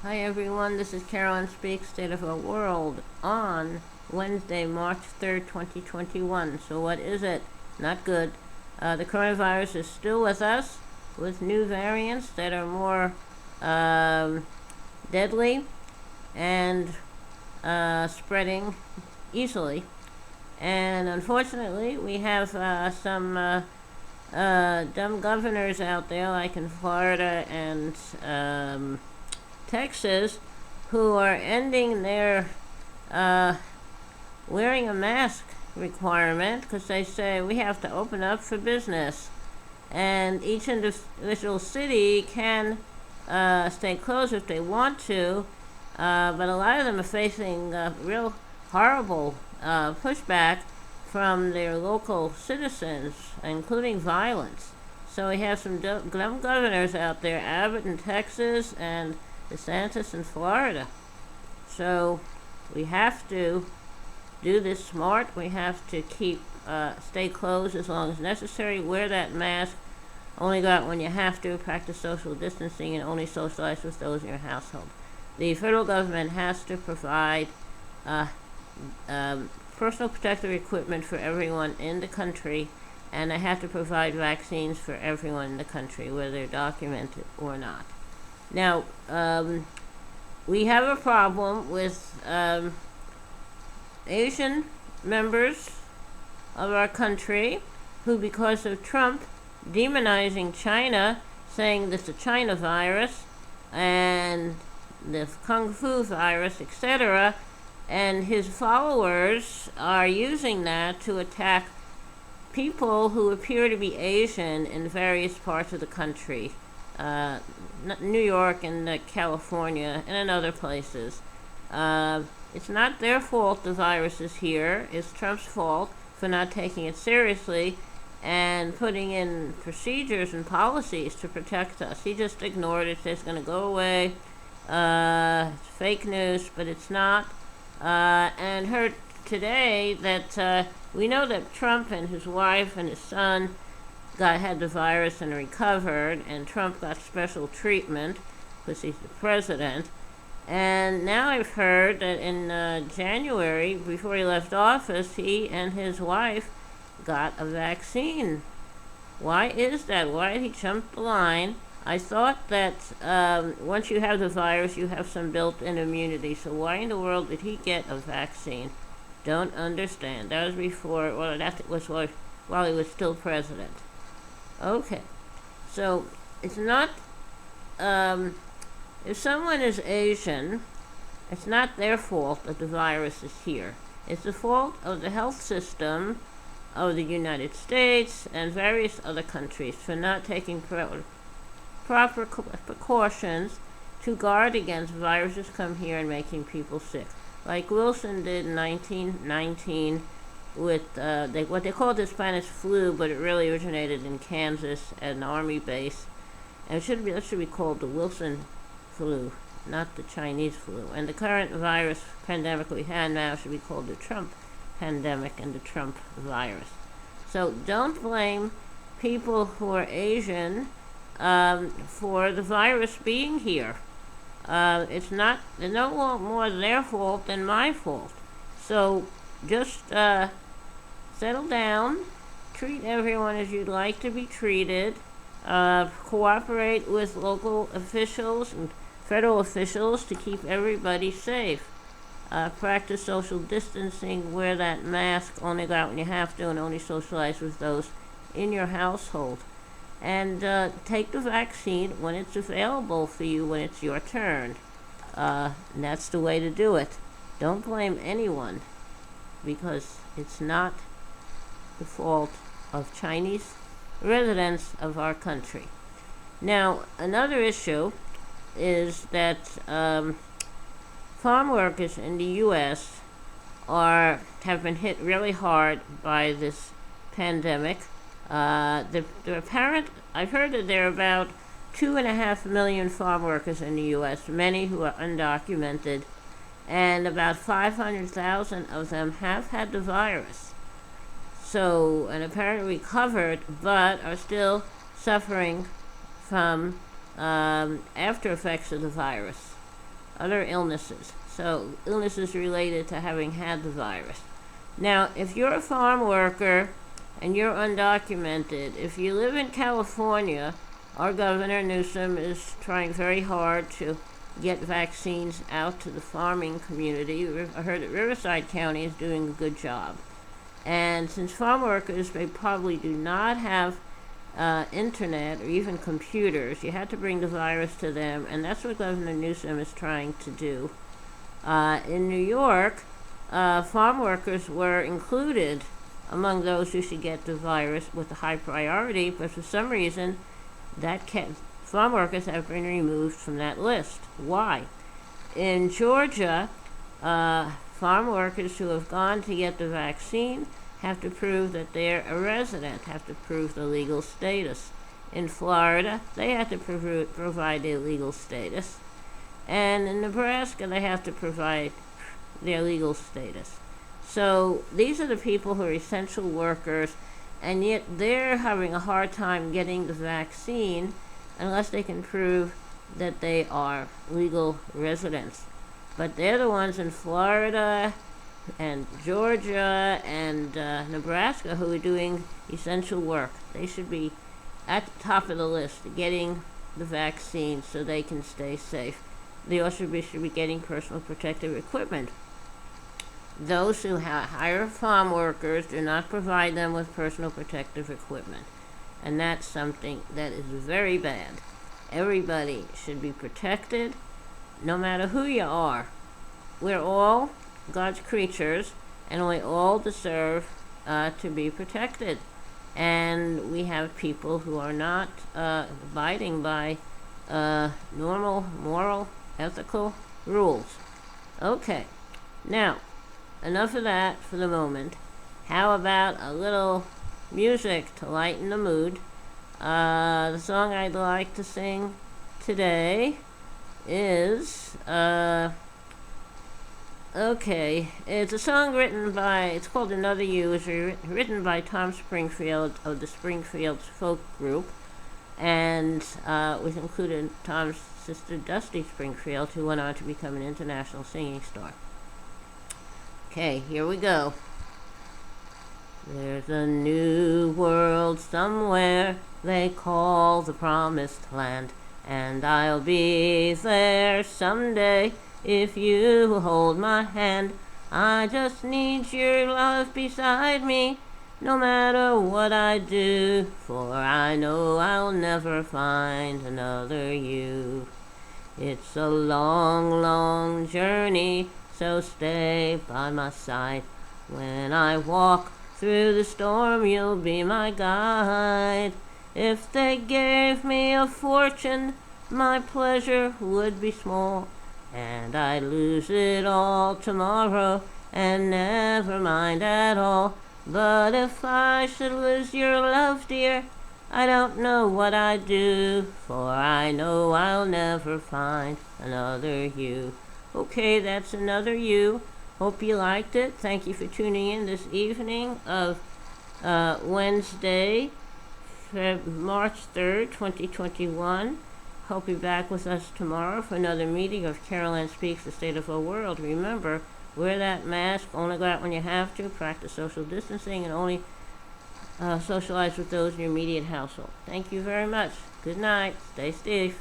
Hi everyone, this is Carolyn Speaks, State of our World, on Wednesday, March 3rd, 2021. So what is it? Not good. The coronavirus is still with us, with new variants that are more deadly and spreading easily. And unfortunately, we have some dumb governors out there, like in Florida and Texas, who are ending their wearing a mask requirement because they say we have to open up for business. And each individual city can stay closed if they want to, but a lot of them are facing real horrible pushback from their local citizens, including violence. So we have some dumb governors out there, Abbott in Texas and DeSantis in Florida. So we have to do this smart. We have to stay closed as long as necessary. Wear that mask. Only go out when you have to. Practice social distancing and only socialize with those in your household. The federal government has to provide personal protective equipment for everyone in the country, and they have to provide vaccines for everyone in the country, whether they're documented or not. Now, we have a problem with Asian members of our country who, because of Trump demonizing China, saying this is a China virus and the Kung Fu virus, etc., and his followers are using that to attack people who appear to be Asian in various parts of the country. New York and California and in other places. It's not their fault the virus is here. It's Trump's fault for not taking it seriously and putting in procedures and policies to protect us. He just ignored it, said it's going to go away. It's fake news, but it's not. And heard today that we know that Trump and his wife and his son had the virus and recovered, and Trump got special treatment because he's the president. And now I've heard that in January, before he left office, he and his wife got a vaccine. Why is that? Why did he jump the line? I thought that once you have the virus, you have some built-in immunity. So why in the world did he get a vaccine? Don't understand. That was before, well, that was while he was still president. Okay, so it's not, if someone is Asian, it's not their fault that the virus is here. It's the fault of the health system of the United States and various other countries for not taking proper precautions to guard against viruses come here and making people sick. Like Wilson did in 1919 with what they called the Spanish flu, but it really originated in Kansas at an army base. And that should be called the Wilson flu, not the Chinese flu. And the current virus pandemic we have now should be called the Trump pandemic and the Trump virus. So don't blame people who are Asian for the virus being here. It's no more their fault than my fault. So just settle down, treat everyone as you'd like to be treated, cooperate with local officials and federal officials to keep everybody safe. Practice social distancing, wear that mask, only go out when you have to, and only socialize with those in your household. And take the vaccine when it's available for you, when it's your turn. And that's the way to do it. Don't blame anyone, because it's not the fault of Chinese residents of our country. Now, another issue is that farm workers in the U.S. have been hit really hard by this pandemic. I've heard that there are about 2.5 million farm workers in the U.S., many who are undocumented, and about 500,000 of them have had the virus. So, and apparently recovered, but are still suffering from after effects of the virus. other illnesses. So illnesses related to having had the virus. Now, if you're a farm worker and you're undocumented, if you live in California, our Governor Newsom is trying very hard to get vaccines out to the farming community. I heard that Riverside County is doing a good job. And since farm workers, they probably do not have internet or even computers, you had to bring the virus to them, and that's what Governor Newsom is trying to do. In New York, farm workers were included among those who should get the virus with a high priority, but for some reason, farm workers have been removed from that list. Why? In Georgia, farm workers who have gone to get the vaccine have to prove that they're a resident, have to prove the legal status. In Florida, they have to provide their legal status. And in Nebraska, they have to provide their legal status. So these are the people who are essential workers, and yet they're having a hard time getting the vaccine unless they can prove that they are legal residents. But they're the ones in Florida and Georgia and Nebraska who are doing essential work. They should be at the top of the list getting the vaccine so they can stay safe. They also should be getting personal protective equipment. Those who hire farm workers do not provide them with personal protective equipment. And that's something that is very bad. Everybody should be protected, no matter who you are. We're all God's creatures, and we all deserve to be protected. And we have people who are not abiding by normal, moral, ethical rules. Okay, now, enough of that for the moment. How about a little music to lighten the mood? The song I'd like to sing today is, it's a song it's called Another You. It's written by Tom Springfield of the Springfields Folk Group, and we've included Tom's sister Dusty Springfield, who went on to become an international singing star. Okay, here we go. There's a new world somewhere they call the Promised Land, and I'll be there someday if you hold my hand. I just need your love beside me, no matter what I do, for I know I'll never find another you. It's a long, long journey, so stay by my side. When I walk through the storm, you'll be my guide. If they gave me a fortune, my pleasure would be small, and I'd lose it all tomorrow and never mind at all. But if I should lose your love, dear, I don't know what I'd do, for I know I'll never find another you. Okay, that's Another You. Hope you liked it. Thank you for tuning in this evening of Wednesday, March 3rd, 2021. Hope you're back with us tomorrow for another meeting of Carolyn Speaks the State of Our World. Remember, wear that mask, only go out when you have to, practice social distancing, and only socialize with those in your immediate household. Thank you very much. Good night. Stay safe.